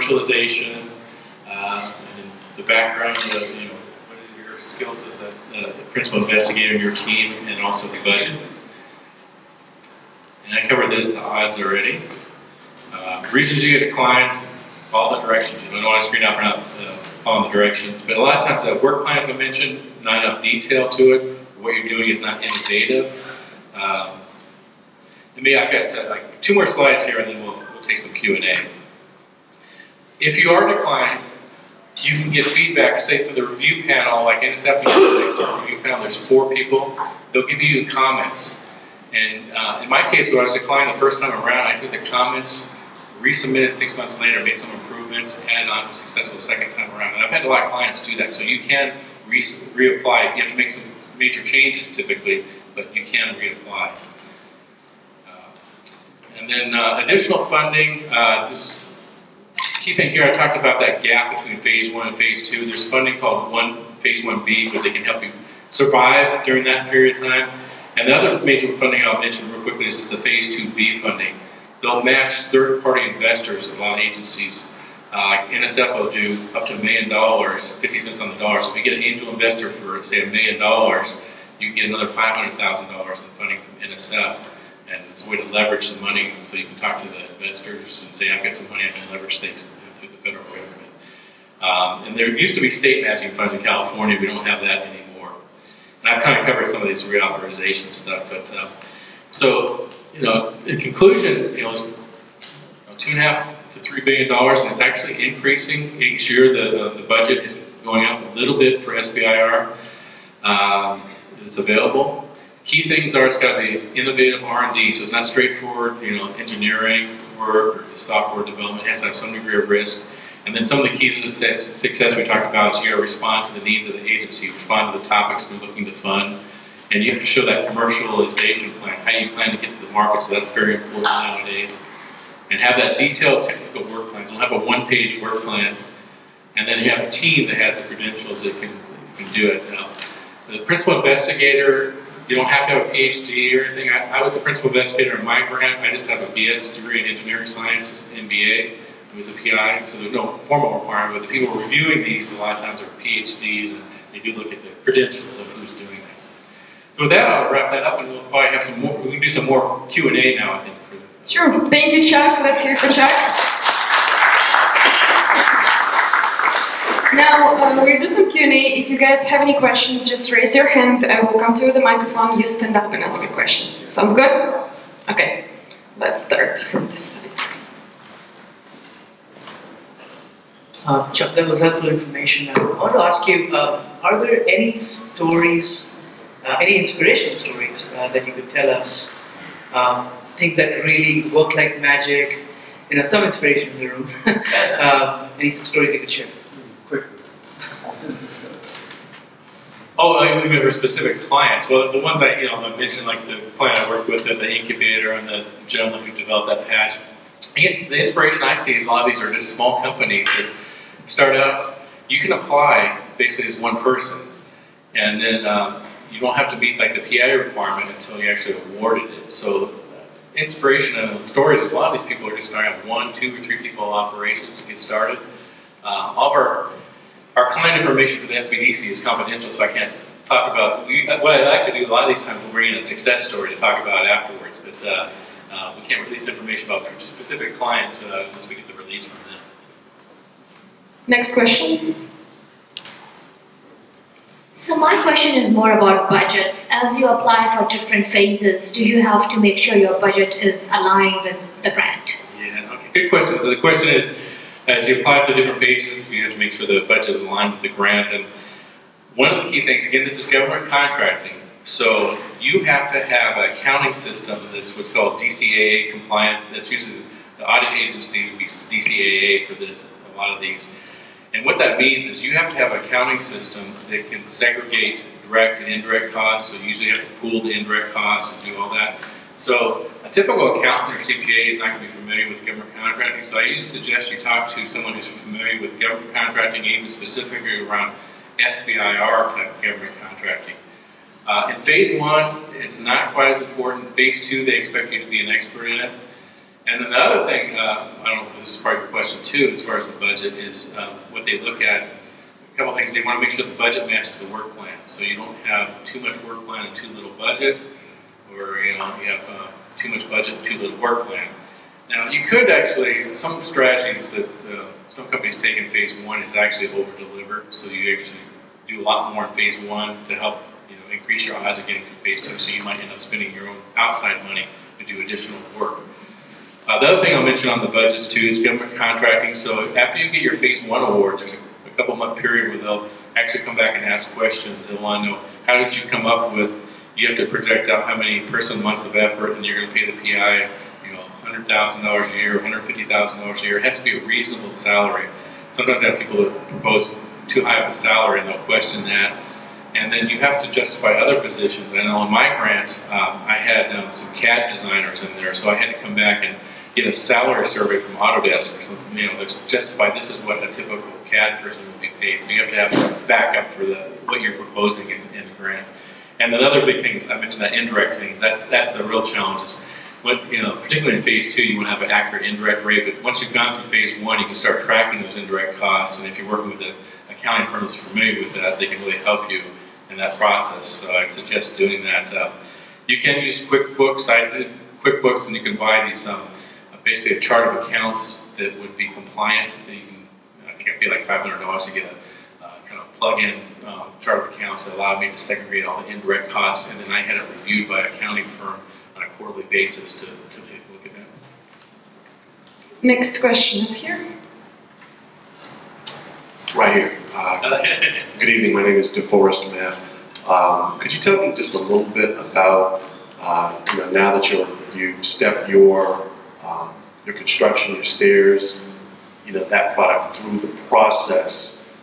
commercialization, and the background of, what are your skills as a principal investigator in your team, and also the budget. And I covered this, the odds already. Reasons you get declined, follow the directions. You don't want to screen out for not following the directions. But a lot of times the work plan, as I mentioned, not enough detail to it. What you're doing is not innovative. Maybe I've got like 2 more slides here, and then we'll take some Q&A. If you are declined, you can get feedback. Say for the review panel, like NSF review panel, there's 4 people. They'll give you comments. And in my case, when I was declined the first time around, I took the comments, resubmitted 6 months later, made some improvements, and I was successful the second time around. And I've had a lot of clients do that. So you can reapply. You have to make some major changes typically, but you can reapply. And then additional funding. This key thing here, I talked about that gap between phase 1 and phase 2. There's funding called phase 1B, where they can help you survive during that period of time. And the other major funding I'll mention real quickly is just the phase 2B funding. They'll match third-party investors. A lot of agencies, NSF will do up to $1 million, 50 cents on the dollar. So if you get an angel investor for, say, $1 million, you can get another $500,000 in funding from NSF. And it's a way to leverage the money, so you can talk to the investors and say, I've got some money I can leverage things through the federal government. And there used to be state matching funds in California. We don't have that anymore. And I've kind of covered some of these reauthorization stuff. But so, in conclusion, it's $2.5 to $3 billion, and it's actually increasing each year. The budget is going up a little bit for SBIR. It's available. Key things are it's got to be innovative R&D, so it's not straightforward, engineering work or software development. It has to have some degree of risk. And then some of the keys to success we talked about is you got to respond to the needs of the agency, respond to the topics they're looking to fund, and you have to show that commercialization plan, how you plan to get to the market. So that's very important nowadays. And have that detailed technical work plan. Don't have a one-page work plan, and then you have a team that has the credentials that can do it. Now, the principal investigator. You don't have to have a PhD or anything. I was the principal investigator in my grant. I just have a BS degree in engineering sciences, MBA. It was a PI, so there's no formal requirement. But the people reviewing these, a lot of times, are PhDs, and they do look at the credentials of who's doing that. So with that, I'll wrap that up, and we'll probably have some more. We can do some more Q&A now, I think. Sure. Thank you, Chuck. Let's hear for Chuck. Now, we'll do some Q&A. If you guys have any questions, just raise your hand. I will come to the microphone. You stand up and ask your questions. Sounds good? Okay. Let's start from this side. Chuck, that was helpful information. I want to ask you, are there any stories, any inspirational stories that you could tell us? Things that really work like magic? Some inspiration in the room. Any stories you could share? Oh, I remember specific clients. Well, the ones I mentioned, like the client I worked with at the incubator and the gentleman who developed that patch. I guess the inspiration I see is a lot of these are just small companies that start out. You can apply basically as one person, and then you don't have to meet like the PI requirement until you actually awarded it. So inspiration and the stories is a lot of these people are just starting out 1, 2, or 3 people operations to get started. All of our client information for the SBDC is confidential, so I can't talk about. What I like to do a lot of these times, we'll bring in a success story to talk about afterwards, but we can't release information about specific clients unless we get the release from them. So. Next question. So my question is more about budgets. As you apply for different phases, do you have to make sure your budget is aligned with the grant? Yeah, okay, good question. So the question is, as you apply for different phases, you have to make sure the budget is aligned with the grant. And one of the key things, again, this is government contracting. So you have to have an accounting system that's what's called DCAA compliant. That's usually the audit agency would be DCAA for this, a lot of these. And what that means is you have to have an accounting system that can segregate direct and indirect costs. So you usually have to pool the indirect costs and do all that. So a typical accountant or CPA is not going to be familiar with government contracting. So I usually suggest you talk to someone who's familiar with government contracting, even specifically around SBIR type government contracting. In phase 1, it's not quite as important. Phase 2, they expect you to be an expert in it. And then the other thing, I don't know if this is part of your question too, as far as the budget, is what they look at. A couple of things, they want to make sure the budget matches the work plan. So you don't have too much work plan and too little budget, or you have too much budget and too little work plan. Now you could actually, some strategies that some companies take in phase one is actually over-deliver. So you actually do a lot more in phase one to help increase your odds of getting through phase two. So you might end up spending your own outside money to do additional work. The other thing I'll mention on the budgets too is government contracting. So after you get your phase one award, there's a couple month period where they'll actually come back and ask questions. They want to know, how did you come up with, you have to project out how many person months of effort, and you're going to pay the PI, $100,000 a year, $150,000 a year. It has to be a reasonable salary. Sometimes I have people that propose too high of a salary and they'll question that. And then you have to justify other positions. I know in my grant, I had some CAD designers in there, so I had to come back and get a salary survey from Autodesk or something, to justify this is what a typical CAD person would be paid. So you have to have backup for what you're proposing in the grant. And another big thing is, I mentioned that indirect thing. That's the real challenge. Is particularly in phase two, you want to have an accurate indirect rate. But once you've gone through phase one, you can start tracking those indirect costs. And if you're working with an accounting firm that's familiar with that, they can really help you in that process. So I'd suggest doing that. You can use QuickBooks. I did QuickBooks, and you can buy these basically a chart of accounts that would be compliant. I think I paid like $500 to get a kind of plug-in chart of accounts that allowed me to segregate all the indirect costs, and then I had it reviewed by an accounting firm on a quarterly basis to take a look at that. Next question is here. Right here. Good evening. My name is DeForest Math. Could you tell me just a little bit about now that you've stepped your construction, your stairs, that product through the process?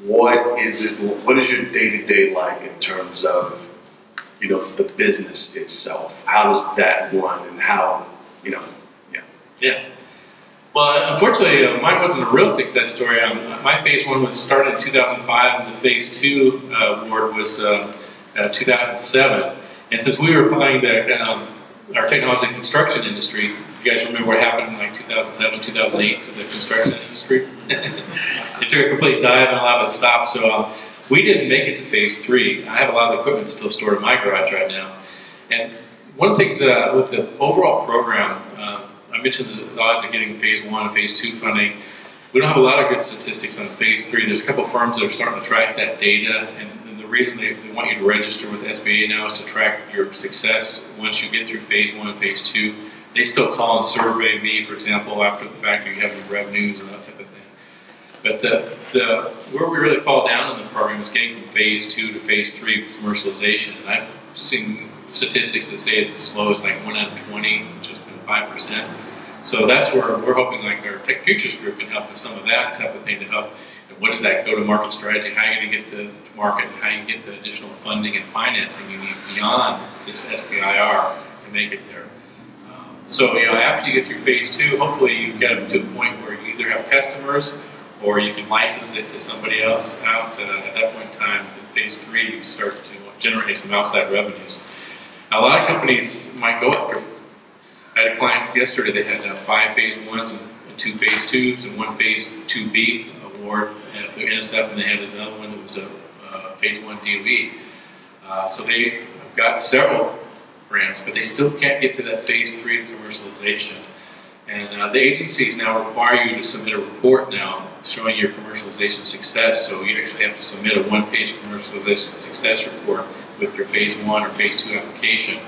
What is it? What is your day-to-day like in terms of the business itself? How does that run, and how Yeah. Well, unfortunately, mine wasn't a real success story. My phase one was started in 2005, and the phase two award was 2007. And since we were applying our technology in the construction industry, you guys remember what happened in like 2007, 2008 to the construction industry? It took a complete dive and a lot of it stopped. So we didn't make it to phase three. I have a lot of equipment still stored in my garage right now. And one of the things with the overall program, I mentioned the odds of getting phase one and phase two funding. We don't have a lot of good statistics on phase three. There's a couple of firms that are starting to track that data, and the reason they want you to register with SBA now is to track your success once you get through phase one and phase two. They still call and survey me, for example, after the fact, you have any revenues and that type of thing. But where we really fall down in the program is getting from phase two to phase three commercialization. And I've seen statistics that say it's as low as like 1 out of 20, which has been 5%. So that's where we're hoping like our TechFuturesGroup can help with some of that type of thing to help. What is that go-to-market strategy? How are you going to get to market, and how you get the additional funding and financing you need beyond this SBIR to make it there. So after you get through phase two, hopefully you get up to a point where you either have customers or you can license it to somebody else out. At that point in time, in phase three, you start to generate some outside revenues. Now, a lot of companies might go after. I had a client yesterday that had 5 phase ones and 2 phase twos and 1 phase 2B award through NSF, and they had another one that was a phase 1 DOE. So they've got several grants, but they still can't get to that phase 3 of commercialization. And the agencies now require you to submit a report now showing your commercialization success. So you actually have to submit a 1-page commercialization success report with your phase 1 or phase 2 application.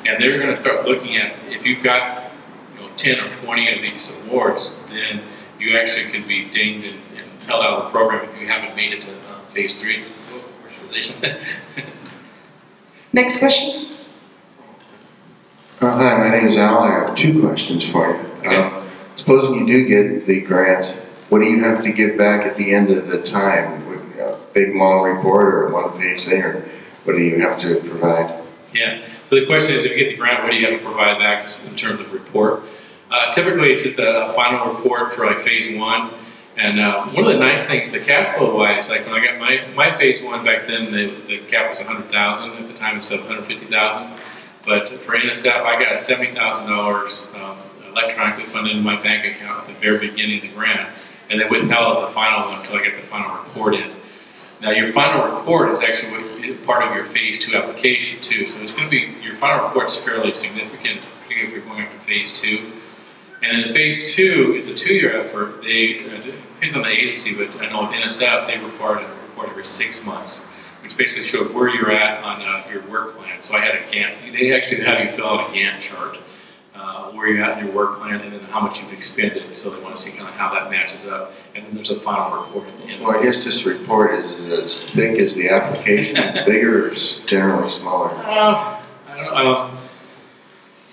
And they're going to start looking at, if you've got 10 or 20 of these awards, then you actually could be dinged and held out of the program if you haven't made it to phase 3 commercialization. Next question. Hi, my name is Al. I have 2 questions for you. Okay. Supposing you do get the grant, what do you have to give back at the end of the time? A big long report or a 1-page thing, or what do you have to provide? Yeah. So the question is, if you get the grant, what do you have to provide back just in terms of report? Typically, it's just a final report for like phase 1. And one of the nice things, the cash flow wise, like when I got my phase 1 back then, the cap was $100,000 at the time instead of $150,000. But for NSF, I got a $70,000 electronically funded into my bank account at the very beginning of the grant, and then withheld the final one until I get the final report in. Now your final report is actually part of your phase 2 application too, so it's going to be, your final report is fairly significant, particularly if you're going up to phase 2. And then phase 2 is a 2-year effort. It depends on the agency, but I know with NSF they require a report every 6 months, which basically shows where you're at on your work plan. So I had a Gantt, they actually have you fill out a Gantt chart, where you're at in your work plan, and then how much you've expended. So they want to see kind of how that matches up. And then there's a final report at the end. Well, I guess this report is as thick as the application, bigger or generally smaller? I don't know.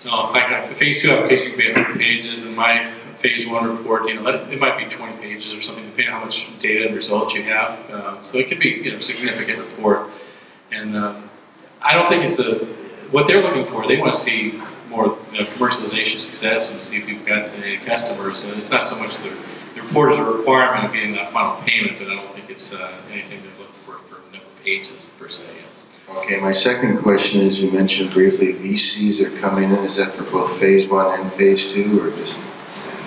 No, like a phase 2 application could be 100 pages, and my phase 1 report, it might be 20 pages or something, depending on how much data and results you have. So it could be, a significant report. And I don't think it's what they're looking for. They want to see more commercialization success and see if you've got any customers. And it's not so much the report is a requirement of getting that final payment, but I don't think it's anything they're looking for number of pages per se. Okay, my second question is, you mentioned briefly VCs are coming in. Is that for both phase 1 and phase 2, or just?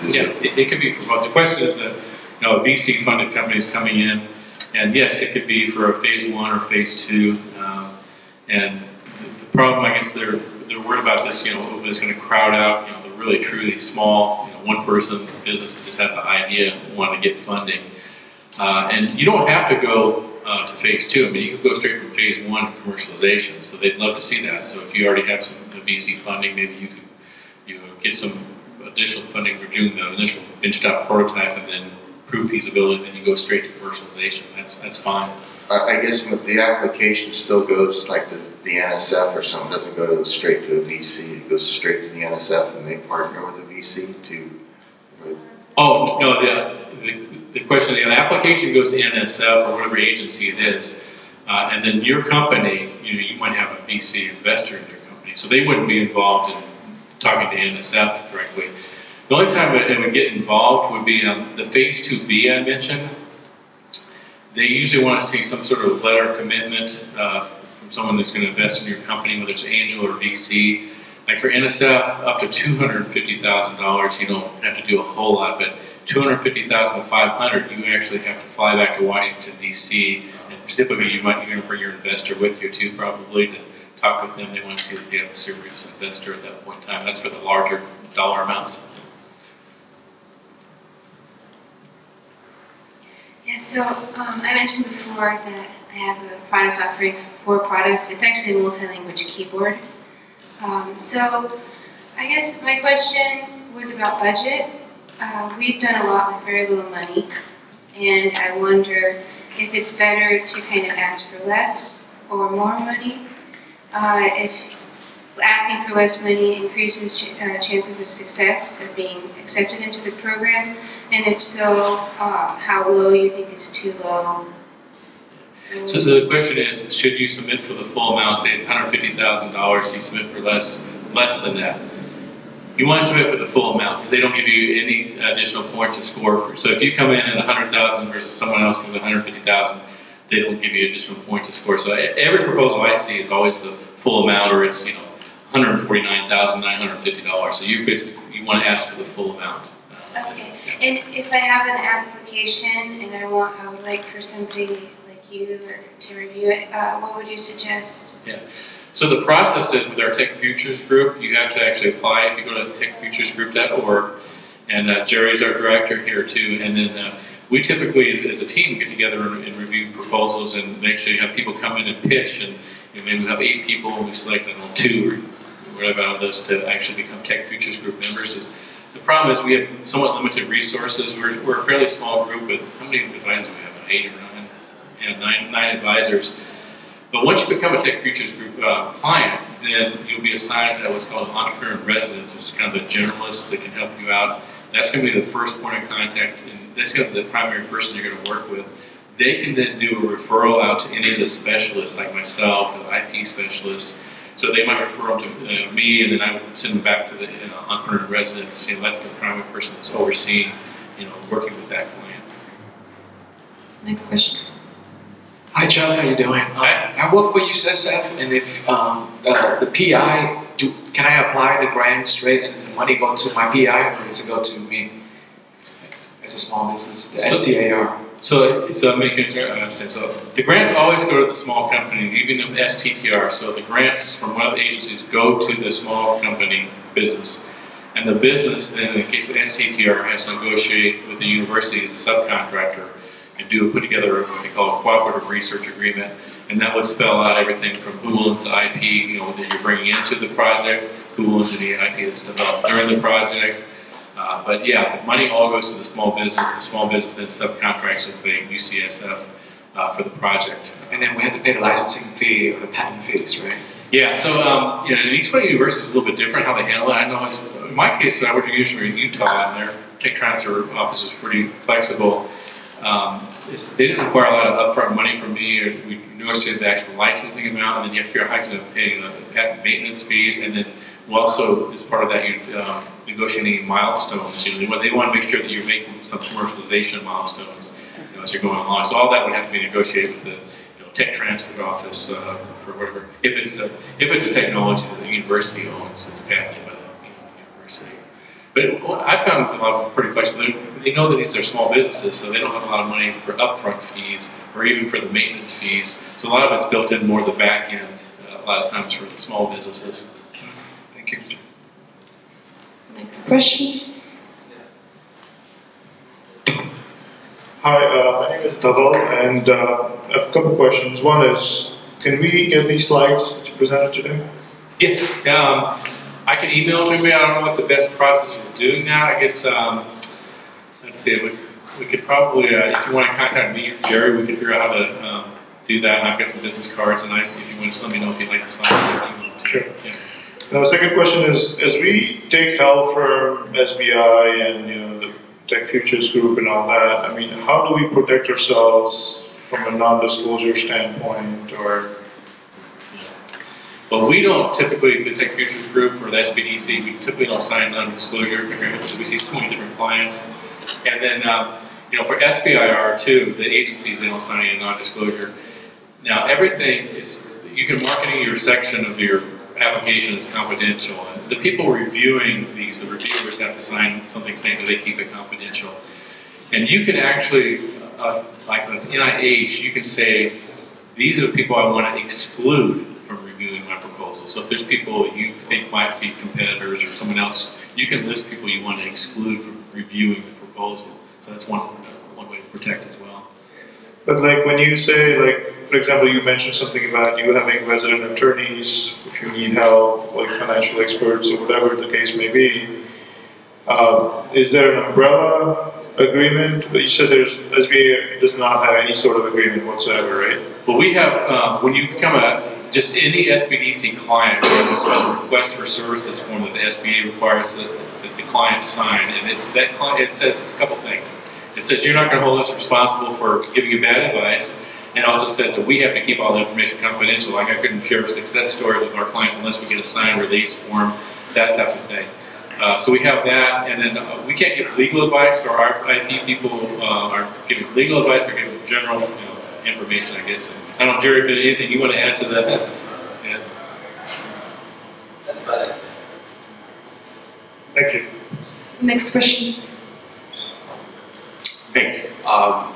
Yeah, it could be for both. The question is that a VC-funded company is coming in, and yes, it could be for a phase 1 or phase 2. And the problem, I guess, they're worried about this. It's going to crowd out, the really truly small, one-person business that just have the idea and want to get funding. And you don't have to go to phase 2. I mean, you could go straight from phase 1 to commercialization. So they'd love to see that. So if you already have some VC funding, maybe you could get some additional funding for doing the initial benched out prototype and then prove feasibility, then you go straight to commercialization. That's fine. I guess the application still goes like the NSF or something. It doesn't go straight to a VC. It goes straight to the NSF, and they partner with the VC to. Oh no, the question, the application goes to NSF or whatever agency it is, and then your company, you might have a VC investor in your company, so they wouldn't be involved in talking to NSF directly. The only time it would get involved would be on the phase 2B I mentioned. They usually want to see some sort of letter of commitment from someone who's going to invest in your company, whether it's angel or VC. Like for NSF, up to $250,000, you don't have to do a whole lot, but $250,000 to $500,000, you actually have to fly back to Washington, D.C. And typically, you're going to bring your investor with you too, probably, to talk with them. They want to see that they have a serious investor at that point in time. That's for the larger dollar amounts. Yeah, so I mentioned before that I have a product offering for 4 products. It's actually a multi-language keyboard. So I guess my question was about budget. We've done a lot with very little money, and I wonder if it's better to kind of ask for less or more money. If asking for less money increases chances of success of being accepted into the program, and if so, how low you think is too low? So the question is, should you submit for the full amount? Say it's $150,000, you submit for less than that. You want to submit for the full amount because they don't give you any additional points to score for. So if you come in at $100,000 versus someone else comes at $150,000, they don't give you additional points to score. So every proposal I see is always the full amount, or it's $149,950. So you basically want to ask for the full amount. Okay. And if I have an application and I would like for somebody like you to review it, what would you suggest? Yeah. So the process is with our TechFuturesGroup, you have to actually apply. If you go to techfuturesgroup.org, and Jerry's our director here too, and then we typically, as a team, get together and review proposals and make sure you have people come in and pitch, and maybe we have 8 people and we select, 2 or whatever out of those to actually become TechFuturesGroup members. The problem is we have somewhat limited resources. We're a fairly small group, but how many advisors do we have? 8 or 9? Yeah, 9 advisors. But once you become a TechFuturesGroup client, then you'll be assigned to what's called an entrepreneur in residence, which is kind of a generalist that can help you out. That's going to be the first point of contact, and that's going to be the primary person you're going to work with. They can then do a referral out to any of the specialists, like myself, the IP specialists. So they might refer them to me, and then I would send them back to the entrepreneur in residence. That's the primary person that's overseeing, working with that client. Next question. Hi, Chuck. How you doing? I work for USF, and if the PI can I apply the grant straight and the money go to my PI, or does it go to me as a small business, the STAR? So making sure I understand. So the grants always go to the small company, even the STTR. So the grants from one of the agencies go to the small company business. And the business, then, in the case of STTR, has to negotiate with the university as a subcontractor and put together what they call a cooperative research agreement. And that would spell out everything from who owns the IP, that you're bringing into the project, who owns the IP that's developed during the project. But yeah, the money all goes to the small business. The small business then subcontracts with the UCSF for the project. And then we have to pay the licensing fee or the patent fees, right? Yeah, so and each one of the universities is a little bit different how they handle it. I know in my case, I went to University of Utah, and their tech transfer office is pretty flexible. They didn't require a lot of upfront money from me. We negotiated the actual licensing amount, and then you have to figure out how to pay the patent maintenance fees, and then also, as part of that, you're negotiating milestones. They want to make sure that you're making some commercialization milestones as you're going along. So all that would have to be negotiated with the tech transfer office for whatever. If it's a technology that the university owns, it's patented by the university. But I found a lot of them pretty flexible. They know that these are small businesses, so they don't have a lot of money for upfront fees or even for the maintenance fees. So a lot of it's built in more the back end. A lot of times for the small businesses. Thank you. Next question. Hi, my name is Dhaval, and I have a couple questions. One is, can we get these slides that you presented today? Yes. I can email them to me. I don't know what the best process of doing that. I guess, let's see, we could probably, if you want to contact me or Jerry, we could figure out how to do that. And I've got some business cards, and if you want to let me know if you'd like to sign them. Sure. Yeah. Now, the second question is, as we take help from SBI and the TechFuturesGroup and all that, I mean, how do we protect ourselves from a non-disclosure standpoint, or? Well, we don't typically, the TechFuturesGroup or the SBDC, we typically don't sign non-disclosure agreements. We see so many different clients. And then, for SBIR too, the agencies, they don't sign any non-disclosure. Now, everything is, you can market your section of your application as confidential. And the people reviewing these, the reviewers have to sign something saying that they keep it confidential. And you can actually, like with NIH, you can say, these are the people I want to exclude from reviewing my proposal. So if there's people you think might be competitors or someone else, you can list people you want to exclude from reviewing the proposal. So that's one way to protect as well. But like when you say, like, for example, you mentioned something about you having resident attorneys if you need help, like financial experts or whatever the case may be. Is there an umbrella agreement? You said SBA does not have any sort of agreement whatsoever, right? Well, we have, when you become just any SBDC client, there's a request for services form that the SBA requires that the client sign, and it says a couple things. It says you're not going to hold us responsible for giving you bad advice, and it also says that we have to keep all the information confidential. Like I couldn't share success stories with our clients unless we get a signed release form, that type of thing. So we have that, and then we can't give legal advice, or our IP people are giving legal advice, they're giving general information, I guess. I don't know, Jerry, if there's anything you want to add to that. Yeah. That's about it. Thank you. Next question. Hey,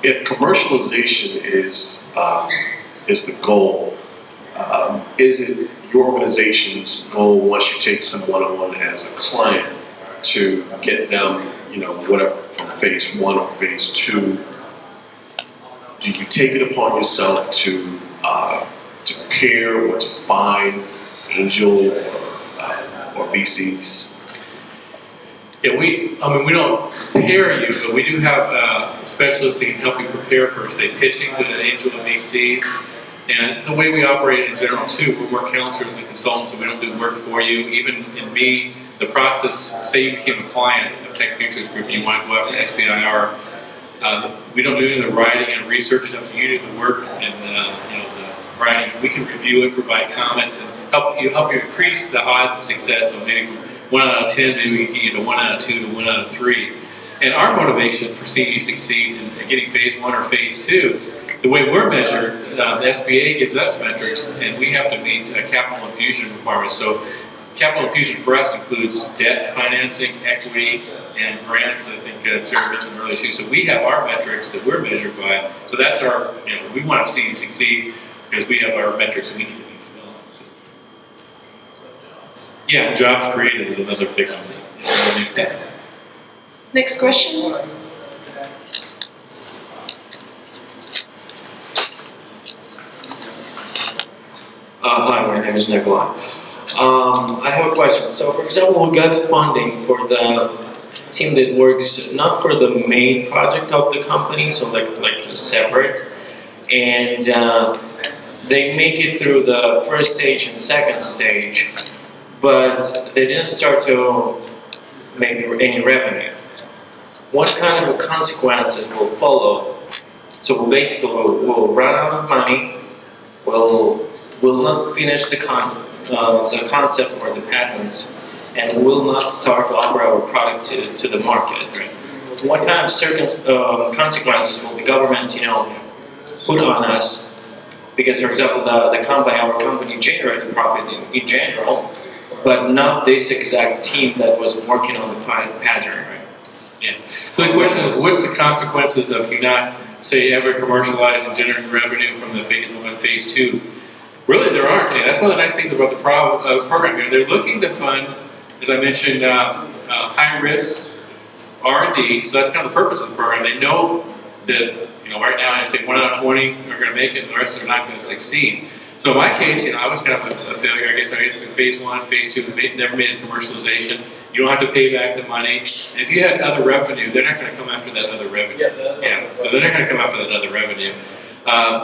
if commercialization is the goal, is it your organization's goal once you take someone on as a client to get them, whatever, from phase 1 or phase 2? Do you take it upon yourself to prepare or to find angel or VCs? Yeah, we don't prepare you, but we do have specialists that can help you prepare for, say, pitching to the angel and VCs. And the way we operate in general, too, we're more counselors and consultants, so we don't do work for you. Even in me, the process, say you became a client of TechFuturesGroup and you want to go out to SBIR, we don't do any of the writing and research. It's up to you to do the work and the writing. We can review it, provide comments, and help you increase the odds of success. So maybe 1 out of 10, maybe we can get you to 1 out of 2 to 1 out of 3. And our motivation for seeing you succeed in getting phase 1 or phase 2, the way we're measured, the SBA gives us metrics, and we have to meet capital infusion requirements. So capital infusion for us includes debt financing, equity, and grants. I think Jerry mentioned earlier too. So we have our metrics that we're measured by. So that's our, we want to see you succeed because we have our metrics that we need to meet as well. Yeah, jobs created is another big one. Next question. Hi, my name is Nikolai. I have a question. So, for example, we got funding for the team that works not for the main project of the company, so like separate, and they make it through the first stage and second stage, but they didn't start to make any revenue. What kind of consequences will follow? So we'll basically we'll run out of money. We'll not finish the concept or the patent, and will not start to offer our product to the market. Right? What kind of consequences will the government, put on us? Because, for example, our company generated profit in general, but not this exact team that was working on the pattern. Right? Yeah. So the question is, what's the consequences of you not, say, ever commercialize and generate revenue from the phase 1 and phase 2? Really, there aren't any. That's one of the nice things about the program here. They're looking to fund, as I mentioned, high-risk R&D. So that's kind of the purpose of the program. They know that, right now, I say 1 out of 20 are going to make it, and the rest are not going to succeed. So in my case, I was kind of a failure. I guess I made it through phase 1, phase 2, never made it commercialization. You don't have to pay back the money. And if you had other revenue, they're not going to come after that other revenue. So they're not going to come after that other revenue.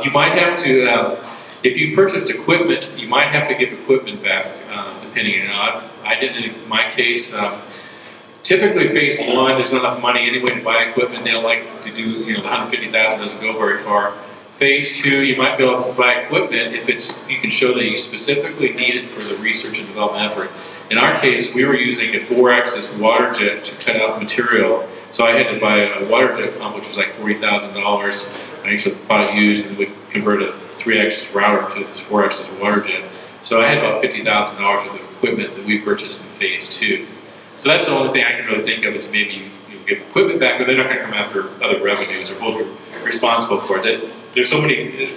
You might have to. If you purchased equipment, you might have to give equipment back, depending. I did it in my case. Typically, phase 1, there's not enough money anyway to buy equipment. They don't like to do, the $150,000 doesn't go very far. Phase 2, you might be able to buy equipment if you can show that you specifically need it for the research and development effort. In our case, we were using a 4-axis water jet to cut out material. So I had to buy a water jet pump, which was like $40,000. I actually bought it used, and we converted a 3-axis router to this 4-axis water jet. So I had about $50,000 worth of equipment that we purchased in phase 2. So that's the only thing I can really think of is maybe you give equipment back, but they're not going to come after other revenues or hold you responsible for it. There's so many.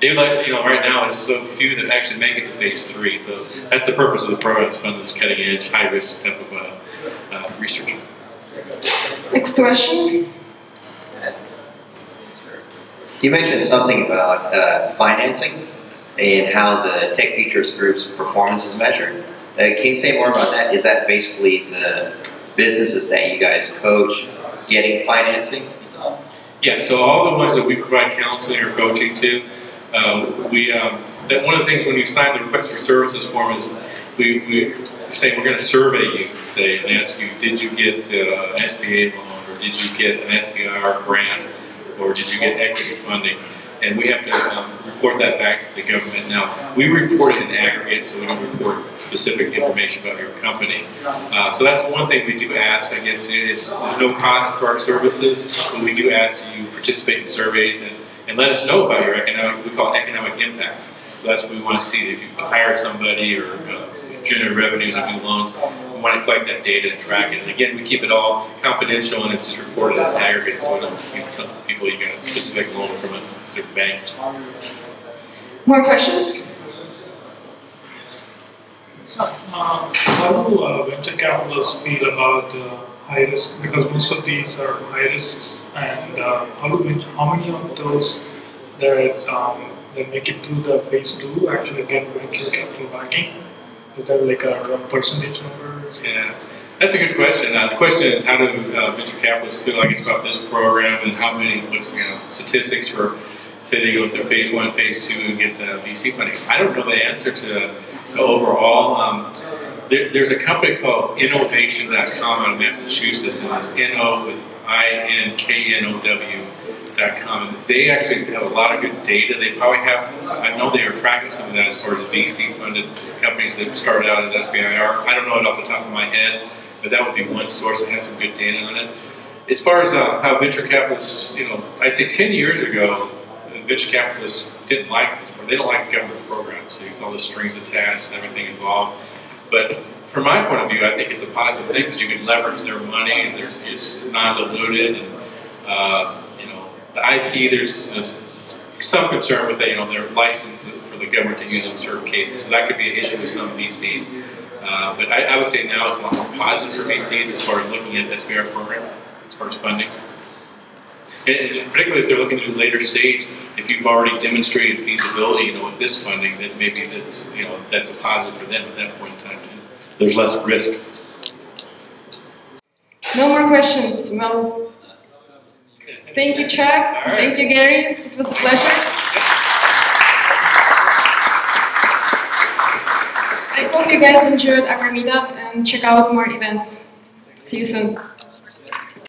Right now there's so few that actually make it to phase 3. So that's the purpose of the program: is fund this cutting edge, high risk type of research. Next question. You mentioned something about financing and how the TechFuturesGroup's performance is measured. Can you say more about that? Is that basically the businesses that you guys coach getting financing? Yeah, so all the ones that we provide counseling or coaching to, one of the things when you sign the request for services form is we say we're going to survey you, and ask you, did you get an SBA loan, or did you get an SBIR grant, or did you get equity funding? And we have to report that back to the government. Now, we report it in aggregate, so we don't report specific information about your company. So that's one thing we do ask. I guess there's no cost for our services, but we do ask you participate in surveys and let us know about your we call it economic impact. So that's what we want to see. If you hire somebody or generate revenues or new loans, we want to collect that data and track it. And again, we keep it all confidential and it's just reported in aggregate, so we don't tell people you got a specific loan from a certain bank. More questions? How do venture capitalists feel about high risk? Because most of these are high risks, and how many of those that make it through the phase 2 actually get venture capital backing? Is there like a rough percentage number? Yeah, that's a good question. The question is, how do venture capitalists feel, I guess, about this program, and how many statistics for, say, they go through phase 1, phase 2, and get the VC funding? I don't know the answer to overall. There's a company called Innovation.com out of Massachusetts, and it's N-O with INKNOW.com. And they actually have a lot of good data. They probably have, I know they are tracking some of that as far as VC-funded companies that started out as SBIR. I don't know it off the top of my head, but that would be one source that has some good data on it. As far as how venture capitalists, I'd say 10 years ago, venture capitalists didn't like this. They don't like government programs. So with all the strings attached and everything involved. But from my point of view, I think it's a positive thing because you can leverage their money and it's non-diluted. And the IP, there's some concern with that. They're licensed for the government to use in certain cases, so that could be an issue with some VCs. But I would say now it's a lot more positive for VCs as far as looking at SBR program, as far as funding. And particularly if they're looking to later stage, if you've already demonstrated feasibility, with this funding, then maybe that's a positive for them at that point in time too. There's less risk. No more questions. Well, thank you, Chuck. Right. Thank you, Gary. It was a pleasure. I hope you guys enjoyed our meetup and check out more events. See you soon.